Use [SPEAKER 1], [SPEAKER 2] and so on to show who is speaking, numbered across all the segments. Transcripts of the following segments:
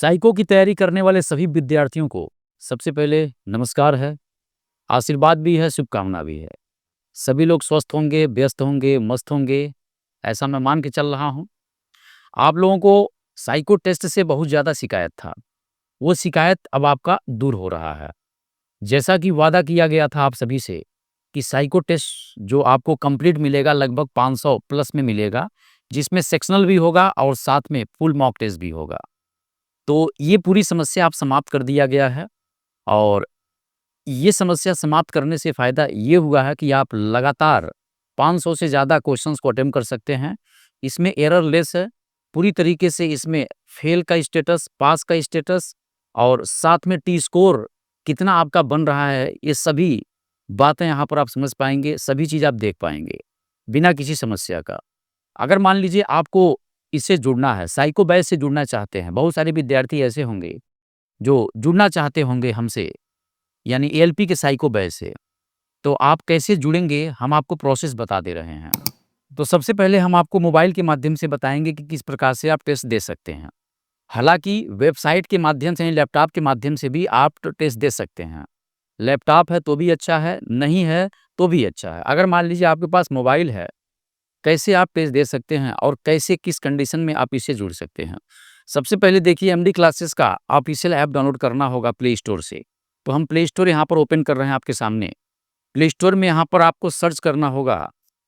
[SPEAKER 1] Psycho की तैयारी करने वाले सभी विद्यार्थियों को सबसे पहले नमस्कार है, आशीर्वाद भी है, शुभकामना भी है। सभी लोग स्वस्थ होंगे, व्यस्त होंगे, मस्त होंगे, ऐसा मैं मान के चल रहा हूँ। आप लोगों को साइको टेस्ट से बहुत ज़्यादा शिकायत था, वो शिकायत अब आपका दूर हो रहा है। जैसा कि वादा किया गया था आप सभी से कि साइको टेस्ट जो आपको कंप्लीट मिलेगा लगभग 500 प्लस में मिलेगा, जिसमें सेक्शनल भी होगा और साथ में फुल मॉक टेस्ट भी होगा। तो ये पूरी समस्या आप समाप्त कर दिया गया है और ये समस्या समाप्त करने से फ़ायदा ये हुआ है कि आप लगातार 500 से ज़्यादा क्वेश्चंस को अटेम्प्ट कर सकते हैं। इसमें एरर लेस है, पूरी तरीके से इसमें फेल का स्टेटस, पास का स्टेटस और साथ में टी स्कोर कितना आपका बन रहा है, ये सभी बातें यहाँ पर आप समझ पाएँगे, सभी चीज़ आप देख पाएँगे, बिना किसी समस्या का। अगर मान लीजिए आपको इससे जुड़ना है, साइको बैच से जुड़ना चाहते हैं, बहुत सारे विद्यार्थी ऐसे होंगे जो जुड़ना चाहते होंगे हमसे, यानी एएलपी के साइको बैच से। तो आप कैसे जुड़ेंगे, हम आपको प्रोसेस बता दे रहे हैं। तो सबसे पहले हम आपको मोबाइल के माध्यम से बताएँगे कि किस प्रकार से आप टेस्ट दे सकते हैं। हालाँकि वेबसाइट के माध्यम से, यानी लैपटॉप के माध्यम से भी आप टेस्ट दे सकते हैं। लैपटॉप है तो भी अच्छा है, नहीं है तो भी अच्छा है। अगर मान लीजिए आपके पास मोबाइल है, कैसे आप टेस्ट दे सकते हैं और कैसे किस कंडीशन में आप इससे जुड़ सकते हैं। सबसे पहले देखिए, एमडी क्लासेस का ऑफिशियल ऐप डाउनलोड करना होगा प्ले स्टोर से। तो हम प्ले स्टोर यहाँ पर ओपन कर रहे हैं आपके सामने। प्ले स्टोर में यहाँ पर आपको सर्च करना होगा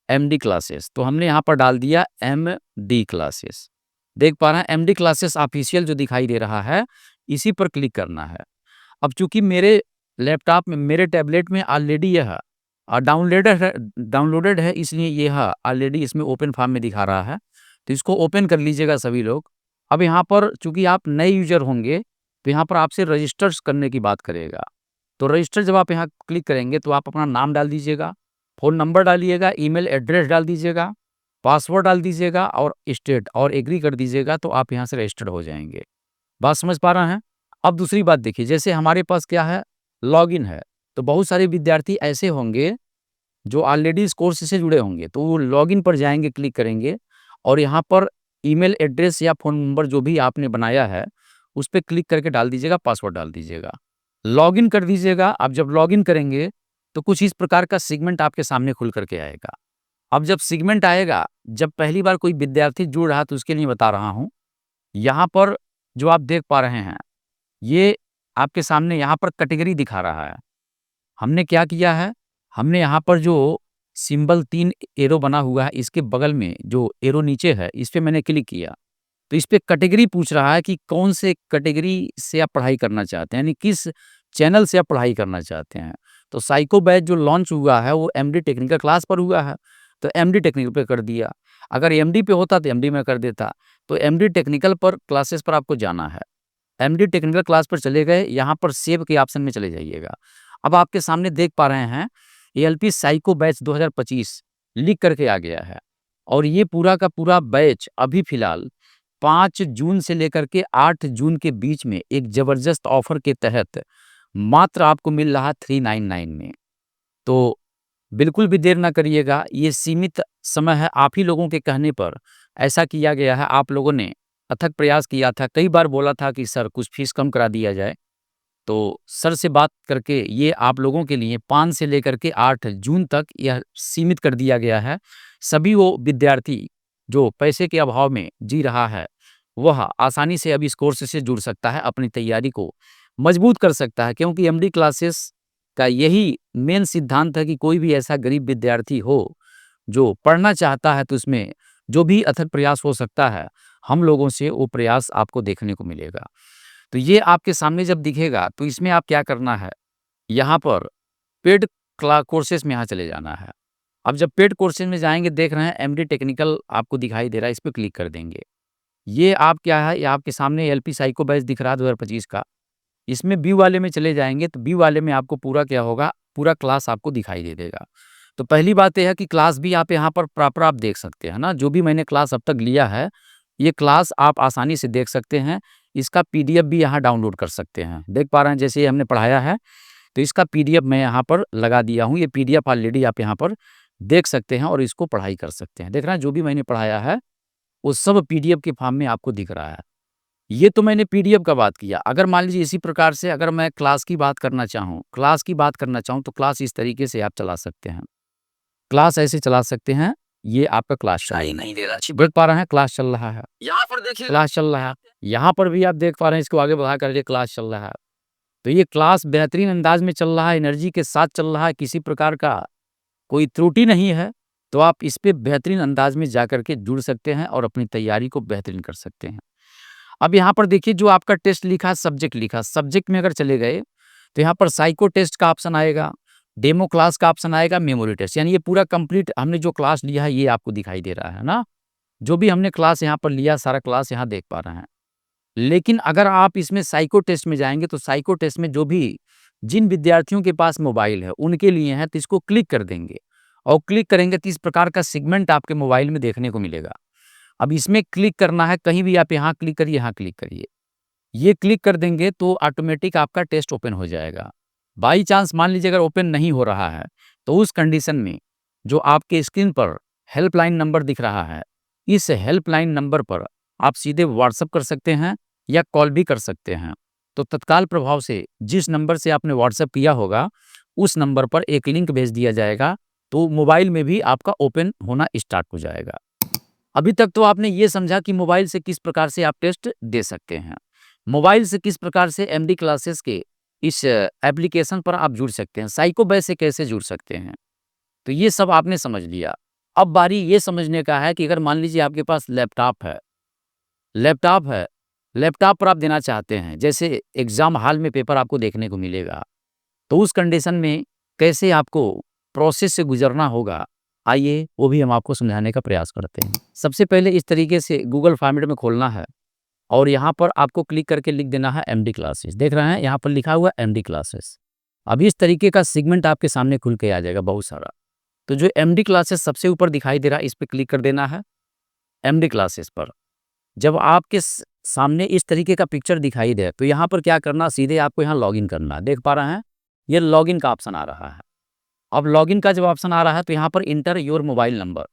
[SPEAKER 1] एमडी क्लासेस। तो हमने यहाँ पर डाल दिया एमडी क्लासेस। देख पा रहे हैं एमडी क्लासेस ऑफिशियल जो दिखाई दे रहा है, इसी पर क्लिक करना है। अब चूंकि मेरे लैपटॉप में, मेरे टैबलेट में ऑलरेडी यह डाउनलोडेड है, इसलिए यह ऑलरेडी इसमें ओपन फॉर्म में दिखा रहा है। तो इसको ओपन कर लीजिएगा सभी लोग। अब यहाँ पर चूंकि आप नए यूजर होंगे, तो यहाँ पर आपसे रजिस्टर करने की बात करेगा। तो रजिस्टर जब आप यहाँ क्लिक करेंगे तो आप अपना नाम डाल दीजिएगा, फ़ोन नंबर डालिएगा, ईमेल एड्रेस डाल दीजिएगा, पासवर्ड डाल दीजिएगा और स्टेट और एग्री कर दीजिएगा, तो आप यहाँ से रजिस्टर्ड हो जाएँगे। बात समझ पा रहे हैं? अब दूसरी बात देखिए, जैसे हमारे पास क्या है, लॉगिन है। तो बहुत सारे विद्यार्थी ऐसे होंगे जो ऑलरेडी इस कोर्स से जुड़े होंगे, तो वो लॉगिन पर जाएँगे, क्लिक करेंगे और यहाँ पर ईमेल एड्रेस या फ़ोन नंबर जो भी आपने बनाया है, उस पे क्लिक करके डाल दीजिएगा, पासवर्ड डाल दीजिएगा। लॉगिन कर दीजिएगा। आप जब लॉगिन करेंगे, तो कुछ इस प्रकार का सेगमेंट आपके सामने खुल कर के आएगा। अब जब सेगमेंट आएगा, जब पहली बार कोई विद्यार्थी जुड़ रहा है, तो उसके लिए बता रहा हूँ। यहाँ पर जो आप देख पा रहे हैं, ये आपके सामने यहाँ पर कैटेगरी दिखा रहा है। हमने क्या किया है, हमने यहाँ पर जो सिंबल 3 एरो बना हुआ है, इसके बगल में जो एरो नीचे है, इस पे मैंने क्लिक किया। तो इस पे कैटेगरी पूछ रहा है कि कौन से कैटेगरी से आप पढ़ाई करना चाहते हैं, यानी किस चैनल से आप पढ़ाई करना चाहते हैं। तो साइको बैच जो लॉन्च हुआ है, वो एमडी टेक्निकल क्लास पर हुआ है, तो एमडी टेक्निकल पे कर दिया। अगर एमडी पे होता तो एमडी में कर देता। तो एमडी टेक्निकल पर क्लासेस पर आपको जाना है। एमडी टेक्निकल क्लास पर चले गए, यहाँ पर सेव के ऑप्शन में चले जाइएगा। अब आपके सामने देख पा रहे हैं, एएलपी साइको बैच 2025 लिख करके आ गया है और ये पूरा का पूरा बैच अभी फिलहाल 5 जून से लेकर के 8 जून के बीच में एक ज़बरदस्त ऑफ़र के तहत मात्र आपको मिल रहा है 399 में। तो बिल्कुल भी देर ना करिएगा, ये सीमित समय है, आप ही लोगों के कहने पर ऐसा किया गया है। आप लोगों ने अथक प्रयास किया था, कई बार बोला था कि सर कुछ फ़ीस कम करा दिया जाए। तो सर से बात करके ये आप लोगों के लिए 5 से लेकर के 8 जून तक यह सीमित कर दिया गया है। सभी वो विद्यार्थी जो पैसे के अभाव में जी रहा है, वह आसानी से अब इस कोर्स से जुड़ सकता है, अपनी तैयारी को मजबूत कर सकता है, क्योंकि एमडी क्लासेस का यही मेन सिद्धांत है कि कोई भी ऐसा गरीब विद्यार्थी हो, जो पढ़ना चाहता है, तो उसमें जो भी अथक प्रयास हो सकता है, हम लोगों से वो प्रयास आपको देखने को मिलेगा। तो ये आपके सामने जब दिखेगा, तो इसमें आप क्या करना है, यहाँ पर पेड कोर्सेज़ में यहाँ चले जाना है। अब जब पेड कोर्सेज़ में जाएँगे, देख रहे हैं एमडी टेक्निकल आपको दिखाई दे रहा है, इस पे क्लिक कर देंगे। ये आप क्या है, ये आपके सामने एलपी साइको बैच दिख रहा है 2025 का। इसमें व्यू वाले में चले जाएँगे, तो व्यू वाले में आपको पूरा क्या होगा, पूरा क्लास आपको दिखाई दे देगा। तो पहली बात ये है कि क्लास भी आप यहाँ पर प्रॉपर आप देख सकते हैं ना, जो भी मैंने क्लास अब तक लिया है, ये क्लास आप आसानी से देख सकते हैं। इसका पीडीएफ भी यहाँ डाउनलोड कर सकते हैं। देख पा रहे हैं, जैसे ये हमने पढ़ाया है, तो इसका पीडीएफ मैं यहाँ पर लगा दिया हूँ। ये पीडीएफ ऑलरेडी आप यहाँ पर देख सकते हैं और इसको पढ़ाई कर सकते हैं। देख रहे हैं, जो भी मैंने पढ़ाया है, वो सब पीडीएफ के फॉर्म में आपको दिख रहा है। ये तो मैंने पीडीएफ का बात किया। अगर मान लीजिए इसी प्रकार से अगर मैं क्लास की बात करना चाहूँ तो क्लास इस तरीके से आप चला सकते हैं। क्लास ऐसे चला सकते हैं, ये आपका क्लास चल रहा है। नहीं दे रहा, देख पा रहे हैं क्लास चल रहा है। यहाँ पर देखिए क्लास चल रहा है। यहाँ पर भी आप देख पा रहे हैं, इसको आगे बढ़ा कर ये क्लास चल रहा है। तो ये क्लास बेहतरीन अंदाज में चल रहा है, एनर्जी के साथ चल रहा है, किसी प्रकार का कोई त्रुटि नहीं है। तो आप इस पे बेहतरीन अंदाज में जाकर के जुड़ सकते हैं और अपनी तैयारी को बेहतरीन कर सकते हैं। अब यहाँ पर देखिए जो आपका टेस्ट लिखा, सब्जेक्ट लिखा, सब्जेक्ट में अगर चले गए तो यहाँ पर साइको टेस्ट का ऑप्शन आएगा, डेमो क्लास का ऑप्शन आएगा, मेमोरी टेस्ट, यानी ये पूरा कंप्लीट हमने जो क्लास लिया है ये आपको दिखाई दे रहा है ना। जो भी हमने क्लास यहाँ पर लिया सारा क्लास यहाँ देख पा रहे हैं। लेकिन अगर आप इसमें साइको टेस्ट में जाएंगे तो साइको टेस्ट में जो भी जिन विद्यार्थियों के पास मोबाइल है उनके लिए है, तो इसको क्लिक कर देंगे और क्लिक करेंगे तो इस प्रकार का सेगमेंट आपके मोबाइल में देखने को मिलेगा। अब इसमें क्लिक करना है, कहीं भी आप यहाँ क्लिक करिए, यहाँ क्लिक करिए। ये क्लिक कर देंगे तो ऑटोमेटिक आपका टेस्ट ओपन हो जाएगा। बाई चांस मान लीजिए अगर ओपन नहीं हो रहा है तो उस कंडीशन में जो आपके स्क्रीन पर हेल्पलाइन नंबर दिख रहा है, इस हेल्पलाइन नंबर पर आप सीधे व्हाट्सएप कर सकते हैं या कॉल भी कर सकते हैं। तो तत्काल प्रभाव से जिस नंबर से आपने व्हाट्सएप किया होगा उस नंबर पर एक लिंक भेज दिया जाएगा, तो मोबाइल में भी आपका ओपन होना स्टार्ट हो जाएगा। अभी तक तो आपने ये समझा कि मोबाइल से किस प्रकार से आप टेस्ट दे सकते हैं, मोबाइल से किस प्रकार से एमडी क्लासेस के इस एप्लीकेशन पर आप जुड़ सकते हैं, साइको बैच से कैसे जुड़ सकते हैं। तो ये सब आपने समझ लिया। अब बारी ये समझने का है कि अगर मान लीजिए आपके पास लैपटॉप है, लैपटॉप पर आप देना चाहते हैं, जैसे एग्ज़ाम हॉल में पेपर आपको देखने को मिलेगा, तो उस कंडीशन में कैसे आपको प्रोसेस से गुज़रना होगा, आइए वो भी हम आपको समझाने का प्रयास करते हैं। सबसे पहले इस तरीके से गूगल फॉर्मेट में खोलना है और यहाँ पर आपको क्लिक करके लिख देना है एमडी क्लासेस। देख रहे हैं यहाँ पर लिखा हुआ है एमडी क्लासेस। अब इस तरीके का सेगमेंट आपके सामने खुल के आ जाएगा बहुत सारा। तो जो एमडी क्लासेस सबसे ऊपर दिखाई दे रहा है इस पे क्लिक कर देना है एमडी क्लासेस पर। जब आपके सामने इस तरीके का पिक्चर दिखाई दे तो यहाँ पर क्या करना, सीधे आपको यहाँ लॉगिन करना है। देख पा रहे हैं ये लॉगिन का ऑप्शन आ रहा है। अब लॉगिन का जब ऑप्शन आ रहा है तो यहाँ पर इंटर योर मोबाइल नंबर,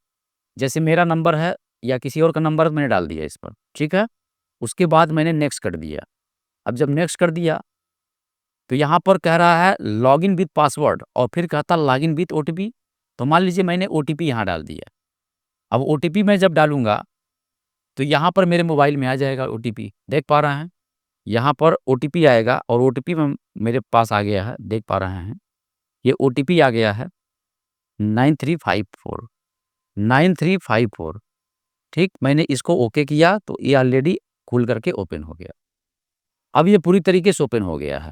[SPEAKER 1] जैसे मेरा नंबर है या किसी और का नंबर मैंने डाल दिया इस पर, ठीक है। उसके बाद मैंने नेक्स्ट कर दिया। अब जब नेक्स्ट कर दिया तो यहाँ पर कह रहा है लॉगिन विथ पासवर्ड और फिर कहता लॉगिन विथ ओटीपी। तो मान लीजिए मैंने ओटीपी यहाँ डाल दिया। अब ओटीपी मैं जब डालूंगा तो यहाँ पर मेरे मोबाइल में आ जाएगा ओटीपी। देख पा रहे हैं यहाँ पर ओटीपी आएगा और ओटीपी में मेरे पास आ गया है, देख पा रहे हैं ये ओटीपी आ गया है 9354 9354। ठीक, मैंने इसको ओके किया तो ये ऑलरेडी खुल करके ओपन हो गया। अब ये पूरी तरीके से ओपन हो गया है।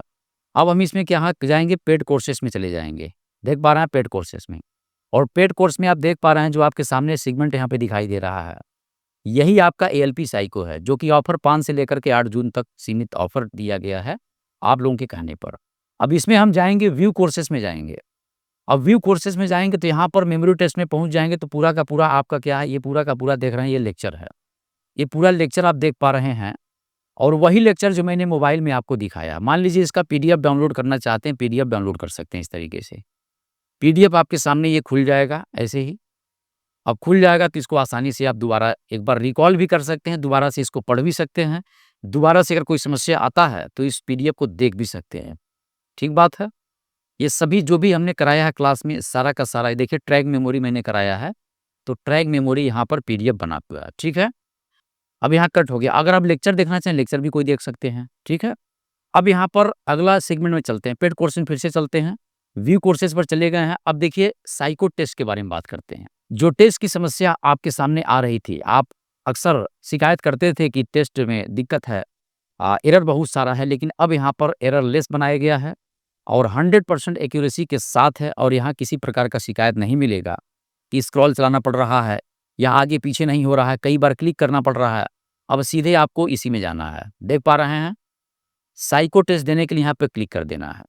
[SPEAKER 1] अब हम इसमें क्या जाएंगे, पेड कोर्सेस में चले जाएंगे। देख पा रहे हैं पेड कोर्सेस में, और पेड कोर्स में आप देख पा रहे हैं जो आपके सामने सेगमेंट यहाँ पे दिखाई दे रहा है, यही आपका एएलपी साइको है, जो कि ऑफर 5 से लेकर के 8 जून तक सीमित ऑफर दिया गया है आप लोगों के कहने पर। अब इसमें हम जाएंगे व्यू कोर्सेस में जाएंगे। अब व्यू कोर्सेस में जाएंगे तो यहाँ पर मेमोरी टेस्ट में पहुंच जाएंगे तो पूरा का पूरा आपका क्या है, ये पूरा का पूरा देख रहे हैं ये लेक्चर है। ये पूरा लेक्चर आप देख पा रहे हैं और वही लेक्चर जो मैंने मोबाइल में आपको दिखाया। मान लीजिए इसका पीडीएफ डाउनलोड करना चाहते हैं, पीडीएफ डाउनलोड कर सकते हैं इस तरीके से। पीडीएफ आपके सामने ये खुल जाएगा ऐसे ही। अब खुल जाएगा तो इसको आसानी से आप दोबारा एक बार रिकॉल भी कर सकते हैं, दोबारा से इसको पढ़ भी सकते हैं। दोबारा से अगर कोई समस्या आता है तो इस पीडीएफ को देख भी सकते हैं। ठीक बात है। ये सभी जो भी हमने कराया है क्लास में सारा का सारा, देखिए ट्रैक मेमोरी मैंने कराया है, तो ट्रैक मेमोरी यहाँ पर पीडीएफ बना हुआ है। ठीक है, अब यहाँ कट हो गया। अगर आप लेक्चर देखना चाहें लेक्चर भी कोई देख सकते हैं। ठीक है, अब यहाँ पर अगला सेगमेंट में चलते हैं, पेड कोर्स में फिर से चलते हैं, व्यू कोर्सेज पर चले गए हैं। अब देखिए साइको टेस्ट के बारे में बात करते हैं। जो टेस्ट की समस्या आपके सामने आ रही थी, आप अक्सर शिकायत करते थे कि टेस्ट में दिक्कत है, एरर बहुत सारा है, लेकिन अब यहाँ पर एरर लेस बनाया गया है और 100% एक्यूरेसी के साथ है और यहाँ किसी प्रकार का शिकायत नहीं मिलेगा कि स्क्रॉल चलाना पड़ रहा है या आगे पीछे नहीं हो रहा है, कई बार क्लिक करना पड़ रहा है। अब सीधे आपको इसी में जाना है। देख पा रहे हैं साइको टेस्ट देने के लिए यहाँ पे क्लिक कर देना है।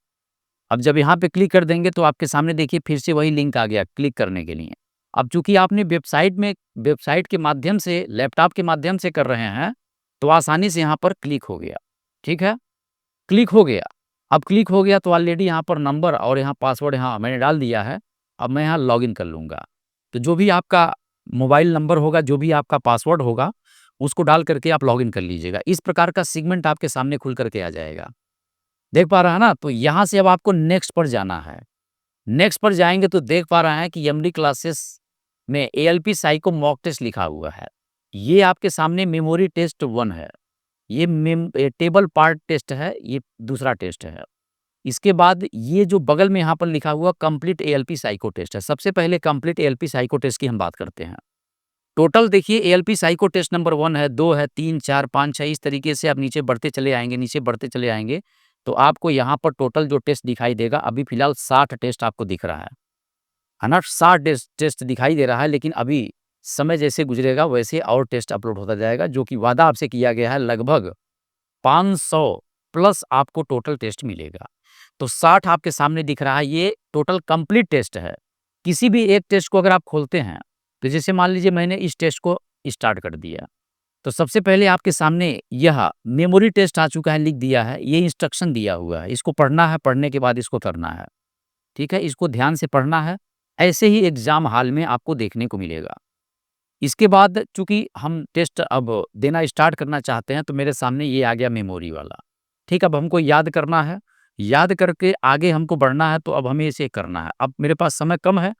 [SPEAKER 1] अब जब यहाँ पे क्लिक कर देंगे तो आपके सामने देखिए फिर से वही लिंक आ गया क्लिक करने के लिए। अब चूंकि आपने वेबसाइट के माध्यम से, लैपटॉप के माध्यम से कर रहे हैं तो आसानी से यहाँ पर क्लिक हो गया। ठीक है, क्लिक हो गया। अब क्लिक हो गया तो ऑलरेडी यहाँ पर नंबर और यहाँ पासवर्ड यहाँ मैंने डाल दिया है। अब मैं यहाँ लॉगिन कर लूँगा। तो जो भी आपका मोबाइल नंबर होगा, जो भी आपका पासवर्ड होगा, उसको डाल करके आप लॉगिन कर लीजिएगा। इस प्रकार का सेगमेंट आपके सामने खुल करके आ जाएगा। देख पा रहे हैं ना? तो यहाँ से अब आपको नेक्स्ट पर जाना है। नेक्स्ट पर जाएँगे तो देख पा रहे हैं कि एमडी क्लासेस में एएलपी साइको मॉक टेस्ट लिखा हुआ है। ये आपके सामने मेमोरी टेस्ट 1 है। ये टेबल पार्ट टेस्ट है, ये दूसरा टेस्ट है। इसके बाद ये जो बगल में यहाँ पर लिखा हुआ कंप्लीट एएलपी साइको टेस्ट है। सबसे पहले कंप्लीट एएलपी साइको टेस्ट की हम बात करते हैं। टोटल देखिए एएलपी साइको टेस्ट नंबर 1 है, 2 है, 3, 4, 5, 6 इस तरीके से आप नीचे बढ़ते चले आएँगे, नीचे बढ़ते चले आएँगे, तो आपको यहाँ पर टोटल जो टेस्ट दिखाई देगा, अभी फिलहाल 60 टेस्ट आपको दिख रहा है ना? 60 टेस्ट दिखाई दे रहा है, लेकिन अभी समय जैसे गुजरेगा वैसे और टेस्ट अपलोड होता जाएगा, जो कि वादा आपसे किया गया है लगभग 500 प्लस आपको टोटल टेस्ट मिलेगा। तो 60 आपके सामने दिख रहा है, ये टोटल कंप्लीट टेस्ट है। किसी भी एक टेस्ट को अगर आप खोलते हैं, तो जैसे मान लीजिए मैंने इस टेस्ट को स्टार्ट कर दिया, तो सबसे पहले आपके सामने यह मेमोरी टेस्ट आ चुका है, लिख दिया है, ये इंस्ट्रक्शन दिया हुआ है, इसको पढ़ना है, पढ़ने के बाद इसको करना है, ठीक है? इसको ध्यान से पढ़ना है, ऐसे ही एग्ज़ाम हॉल में आपको देखने को मिलेगा। इसके बाद चूँकि हम टेस्ट अब देना स्टार्ट करना चाहते हैं, तो मेरे सामने ये आ गया मेमोरी वाला, ठीक? अब हमको याद करना है, याद करके आगे हमको बढ़ना है, तो अब हमें इसे करना है। अब मेरे पास समय कम है,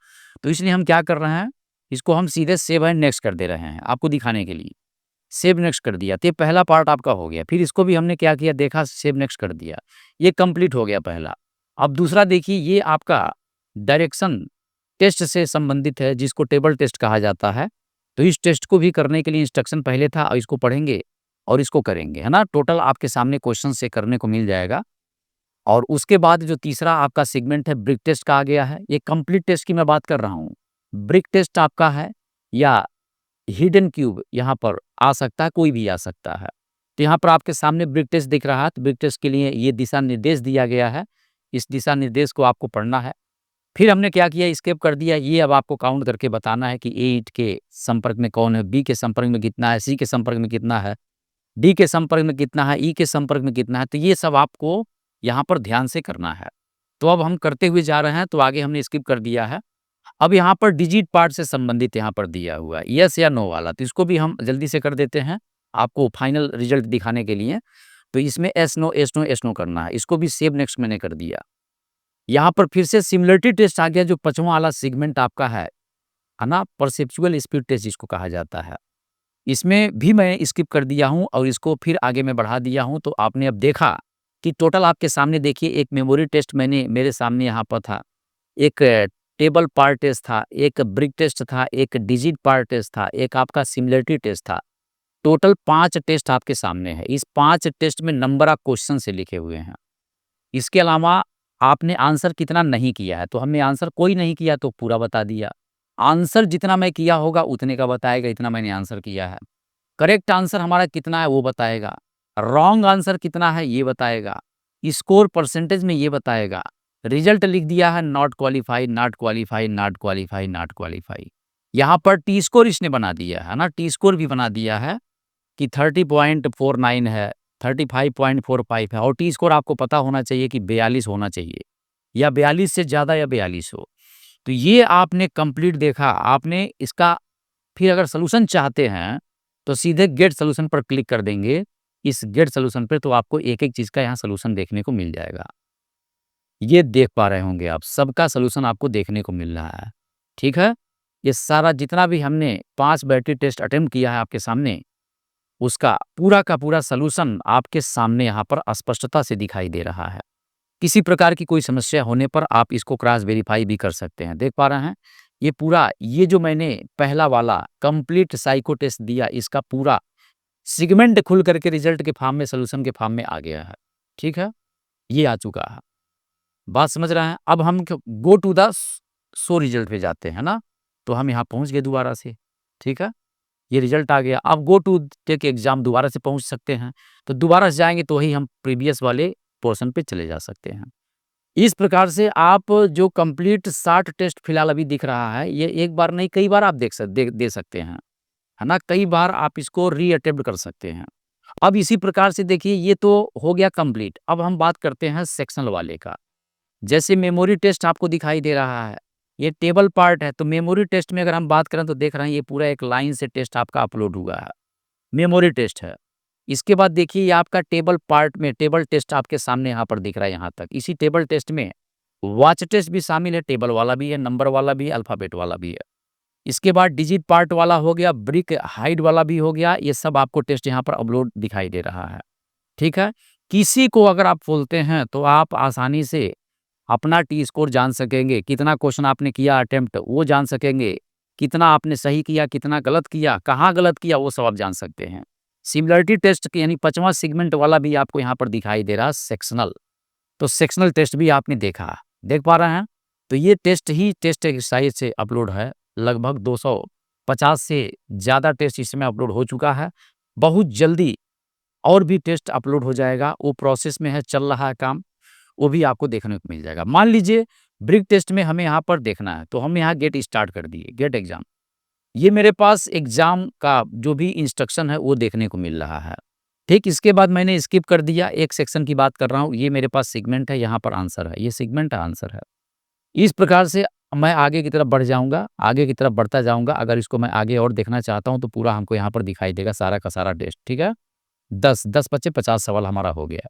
[SPEAKER 1] तो इसलिए हम क्या कर रहे हैं, इसको हम सीधे सेव एंड नेक्स्ट कर दे रहे हैं, आपको दिखाने के लिए। सेव नेक्स्ट कर दिया, तो ये पहला पार्ट आपका हो गया। फिर इसको भी हमने क्या किया, देखा, सेव नेक्स्ट कर दिया। ये कंप्लीट हो गया पहला। अब दूसरा देखिए, ये आपका डायरेक्शन टेस्ट से संबंधित है, जिसको टेबल टेस्ट कहा जाता है। तो इस टेस्ट को भी करने के लिए इंस्ट्रक्शन पहले था, और इसको पढ़ेंगे और इसको करेंगे, है ना? टोटल आपके सामने क्वेश्चन से करने को मिल जाएगा। और उसके बाद जो तीसरा आपका सेगमेंट है, ब्रिक टेस्ट का आ गया है। ये कंप्लीट टेस्ट की मैं बात कर रहा हूँ। ब्रिक टेस्ट आपका है, या हिडन क्यूब यहाँ पर आ सकता है, कोई भी आ सकता है। तो यहाँ पर आपके सामने ब्रिक टेस्ट दिख रहा है, तो ब्रिक टेस्ट के लिए ये दिशा निर्देश दिया गया है। इस दिशा निर्देश को आपको पढ़ना है। फिर हमने क्या किया, एस्केप कर दिया। ये अब आपको काउंट करके बताना है कि ए के संपर्क में कौन है, बी के संपर्क में कितना है, सी के संपर्क में कितना है, डी के संपर्क में कितना है, ई के संपर्क में कितना है। तो ये सब आपको यहाँ पर ध्यान से करना है। तो अब हम करते हुए जा रहे हैं, तो आगे हमने स्किप कर दिया है। अब यहाँ पर डिजिट पार्ट से संबंधित यहाँ पर दिया हुआ है, यस या नो वाला, तो इसको भी हम जल्दी से कर देते हैं, आपको फाइनल रिजल्ट दिखाने के लिए। तो इसमें yes no, yes no, yes no करना है। इसको भी सेव नेक्स्ट मैंने कर दिया। यहाँ पर फिर से सिमिलरिटी टेस्ट आ गया, जो 5वां वाला सेगमेंट आपका है ना? परसेप्चुअल स्पीड टेस्ट जिसको कहा जाता है। इसमें भी मैं स्किप कर दिया हूँ, और इसको फिर आगे मैं बढ़ा दिया हूँ। तो आपने अब देखा कि टोटल आपके सामने देखिए, एक मेमोरी टेस्ट मैंने मेरे सामने यहाँ पर था, एक टेबल पार्ट टेस्ट था, एक ब्रिक टेस्ट था, एक डिजिट पार्ट टेस्ट था, एक आपका सिमिलरिटी टेस्ट था। टोटल 5 टेस्ट आपके सामने है। इस 5 टेस्ट में नंबर ऑफ क्वेश्चन से लिखे हुए हैं। इसके अलावा आपने आंसर कितना नहीं किया है, तो हमने आंसर कोई नहीं किया तो पूरा बता दिया। आंसर जितना मैं किया होगा उतने का बताएगा, इतना मैंने आंसर किया है। करेक्ट आंसर हमारा कितना है वो बताएगा। रॉन्ग आंसर कितना है ये बताएगा। स्कोर परसेंटेज में ये बताएगा। रिजल्ट लिख दिया है, not qualify, not qualify, not qualify, not qualify. यहाँ पर टी स्कोर इसने बना दिया है ना, टी स्कोर भी बना दिया है कि 30.49 है, 35.45 है, और टी स्कोर आपको पता होना चाहिए कि 42 होना चाहिए, या 42 से ज़्यादा, या 42 हो। तो ये आपने कंप्लीट देखा। आपने इसका फिर अगर सॉल्यूशन चाहते हैं, तो सीधे गेट सॉल्यूशन पर क्लिक कर देंगे। इस गेट सॉल्यूशन पे तो आपको एक-एक चीज़ का यहाँ सॉल्यूशन देखने को मिल जाएगा। ये देख पा रहे होंगे आप, सबका सॉल्यूशन आपको देखने को मिल रहा है, ठीक है? ये सारा जितना भी हमने 5 बैटरी टेस्ट अटेम्प्ट किया है आपके सामने, उसका पूरा का पूरा सॉल्यूशन आपके सामने यहाँ पर स्पष्टता से दिखाई दे रहा है। किसी प्रकार की कोई समस्या होने पर आप इसको क्रॉस वेरीफाई भी कर सकते हैं। देख पा रहे हैं? ये पूरा, ये जो मैंने पहला वाला कंप्लीट साइको टेस्ट दिया, इसका पूरा सेगमेंट खुल करके रिजल्ट के फॉर्म में, सॉल्यूशन के फॉर्म में आ गया है, ठीक है? ये आ चुका है। बात समझ रहे हैं? अब हम go to the show result पे जाते हैं ना, तो हम यहाँ पहुँच गए दोबारा से, ठीक है? ये रिजल्ट आ गया। अब गो टू टेक एग्ज़ाम दोबारा से पहुँच सकते हैं, तो दोबारा से जाएँगे तो वही हम प्रीवियस वाले पोर्शन पे चले जा सकते हैं। इस प्रकार से आप जो कंप्लीट 60 टेस्ट फिलहाल अभी दिख रहा है, ये एक बार नहीं कई बार आप दे सकते हैं, है ना? कई बार आप इसको री-अटेम्प्ट कर सकते हैं। अब इसी प्रकार से देखिए, ये तो हो गया कंप्लीट। अब हम बात करते हैं सेक्शनल वाले का। जैसे मेमोरी टेस्ट आपको दिखाई दे रहा है, ये टेबल पार्ट है, तो मेमोरी टेस्ट में अगर हम बात करें तो देख रहे हैं ये पूरा एक लाइन से टेस्ट आपका अपलोड हुआ है। मेमोरी टेस्ट है। इसके बाद देखिए ये आपका टेबल पार्ट में टेबल टेस्ट आपके सामने यहाँ पर दिख रहा है यहाँ तक। इसी टेबल टेस्ट में वॉच टेस्ट भी शामिल है, टेबल वाला भी है, नंबर वाला भी है, अल्फ़ाबेट वाला भी है। इसके बाद डिजिट पार्ट वाला हो गया, ब्रिक हाइट वाला भी हो गया, ये सब आपको टेस्ट यहाँ पर अपलोड दिखाई दे रहा है, ठीक है? किसी को अगर आप बोलते हैं तो आप आसानी से अपना टी स्कोर जान सकेंगे, कितना क्वेश्चन आपने किया अटेम्प्ट वो जान सकेंगे, कितना आपने सही किया, कितना गलत किया, कहाँ गलत किया वो सब आप जान सकते हैं। सिमिलैरिटी टेस्ट यानी 5वां सेगमेंट वाला भी आपको यहाँ पर दिखाई दे रहा है सेक्शनल, तो सेक्शनल टेस्ट भी आपने देखा, देख पा रहे हैं? तो ये टेस्ट ही टेस्ट एक्सरसाइज से अपलोड है, लगभग 250 से ज़्यादा टेस्ट इसमें अपलोड हो चुका है। बहुत जल्दी और भी टेस्ट अपलोड हो जाएगा, वो प्रोसेस में है, चल रहा है काम, वो भी आपको देखने को मिल जाएगा। मान लीजिए ब्रिक टेस्ट में हमें यहाँ पर देखना है, तो हम यहाँ गेट स्टार्ट कर दिए, गेट एग्ज़ाम। ये मेरे पास एग्ज़ाम का जो भी इंस्ट्रक्शन है वो देखने को मिल रहा है, ठीक? इसके बाद मैंने स्किप कर दिया, एक सेक्शन की बात कर रहा हूँ, ये मेरे पास सेगमेंट है, यहाँ पर आंसर है, ये सेगमेंट है, आंसर है। इस प्रकार से मैं आगे की तरफ बढ़ जाऊँगा, आगे की तरफ बढ़ता जाऊँगा, अगर इसको मैं आगे और देखना चाहता हूँ तो पूरा हमको यहाँ पर दिखाई देगा सारा का सारा टेस्ट, ठीक है? 10 बचे 50 सवाल हमारा हो गया।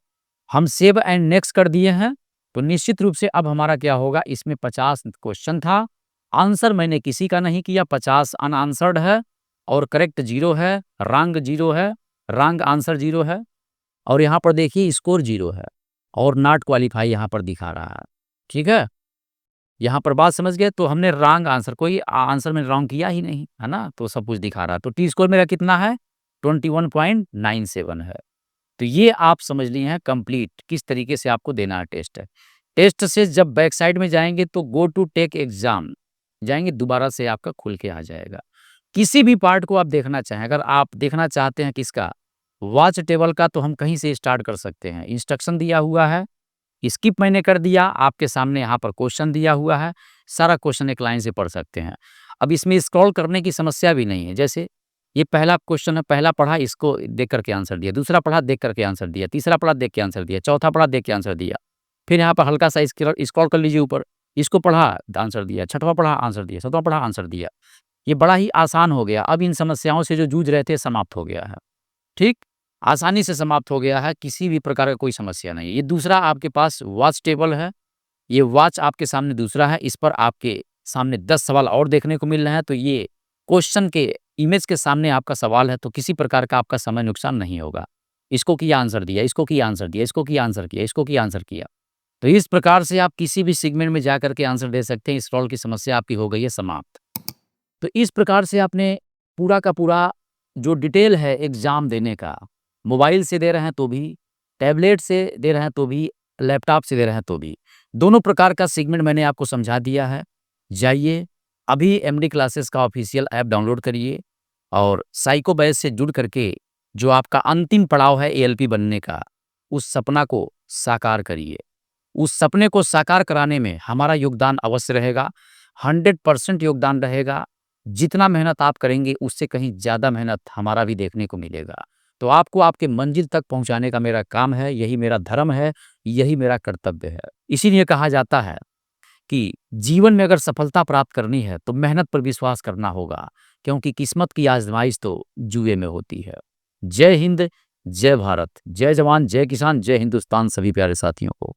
[SPEAKER 1] हम सेव एंड नेक्स्ट कर दिए हैं, तो निश्चित रूप से अब हमारा क्या होगा, इसमें 50 क्वेश्चन था, आंसर मैंने किसी का नहीं किया, 50 अनआंसर्ड है और करेक्ट 0 है, रॉन्ग 0 है, रॉन्ग आंसर 0 है और यहाँ पर देखिए स्कोर 0 है और नॉट क्वालीफाई यहाँ पर दिखा रहा है, ठीक है? यहाँ पर बात समझ गए? तो हमने रॉन्ग आंसर, कोई आंसर मैंने रॉन्ग किया ही नहीं, है ना? तो सब कुछ दिखा रहा है। तो टी स्कोर मेरा कितना है? 21.97 है। तो ये आप समझ लिए हैं कंप्लीट किस तरीके से आपको देना है टेस्ट है। टेस्ट से जब बैक साइड में जाएँगे तो गो टू टेक एग्ज़ाम जाएँगे, दोबारा से आपका खुल के आ जाएगा। किसी भी पार्ट को आप देखना चाहें, अगर आप देखना चाहते हैं किसका? वॉच टेबल का, तो हम कहीं से स्टार्ट कर सकते हैं। इंस्ट्रक्शन दिया हुआ है, स्किप मैंने कर दिया, आपके सामने यहाँ पर क्वेश्चन दिया हुआ है, सारा क्वेश्चन एक लाइन से पढ़ सकते हैं। अब इसमें स्क्रॉल करने की समस्या भी नहीं है, जैसे ये पहला क्वेश्चन है, पहला पढ़ा इसको देख करके आंसर दिया, दूसरा पढ़ा देख करके आंसर दिया, तीसरा पढ़ा देख के आंसर दिया, चौथा पढ़ा देख के आंसर दिया। फिर यहाँ पर हल्का सा स्क्रॉल कर लीजिए ऊपर, इसको पढ़ा आंसर दिया, छठवां पढ़ा आंसर दिया, सातवां पढ़ा आंसर दिया। ये बड़ा ही आसान हो गया, अब इन समस्याओं से जो जूझ रहे थे समाप्त हो गया है, ठीक? आसानी से समाप्त हो गया है, किसी भी प्रकार का कोई समस्या नहीं है। ये दूसरा आपके पास वॉच टेबल है, ये वॉच आपके सामने दूसरा है, इस पर आपके सामने 10 सवाल और देखने को मिल रहे हैं, तो ये क्वेश्चन के इमेज के सामने आपका सवाल है, तो किसी प्रकार का आपका समय नुकसान नहीं होगा। इसको किया आंसर दिया, इसको किया आंसर दिया, इसको किया आंसर किया, इसको किया आंसर किया। तो इस प्रकार से आप किसी भी सेगमेंट में जाकर के आंसर दे सकते हैं, स्क्रॉल की समस्या आपकी हो गई है समाप्त। तो इस प्रकार से आपने पूरा का पूरा जो डिटेल है एग्ज़ाम देने का, मोबाइल से दे रहे हैं तो भी, टैबलेट से दे रहे हैं तो भी, लैपटॉप से दे रहे हैं तो भी, दोनों प्रकार का सेगमेंट मैंने आपको समझा दिया है। जाइए अभी एमडी क्लासेस का ऑफिशियल ऐप डाउनलोड करिए और साइको बैच से जुड़ करके जो आपका अंतिम पड़ाव है एएलपी बनने का, उस सपना को साकार करिए। उस सपने को साकार कराने में हमारा योगदान अवश्य रहेगा, 100% योगदान रहेगा। जितना मेहनत आप करेंगे उससे कहीं ज़्यादा मेहनत हमारा भी देखने को मिलेगा। तो आपको आपके मंजिल तक पहुंचाने का मेरा काम है, यही मेरा धर्म है, यही मेरा कर्तव्य है। इसीलिए कहा जाता है कि जीवन में अगर सफलता प्राप्त करनी है तो मेहनत पर विश्वास करना होगा, क्योंकि किस्मत की आजमाइश तो जुए में होती है। जय हिंद, जय भारत, जय जवान, जय किसान, जय हिंदुस्तान सभी प्यारे साथियों को।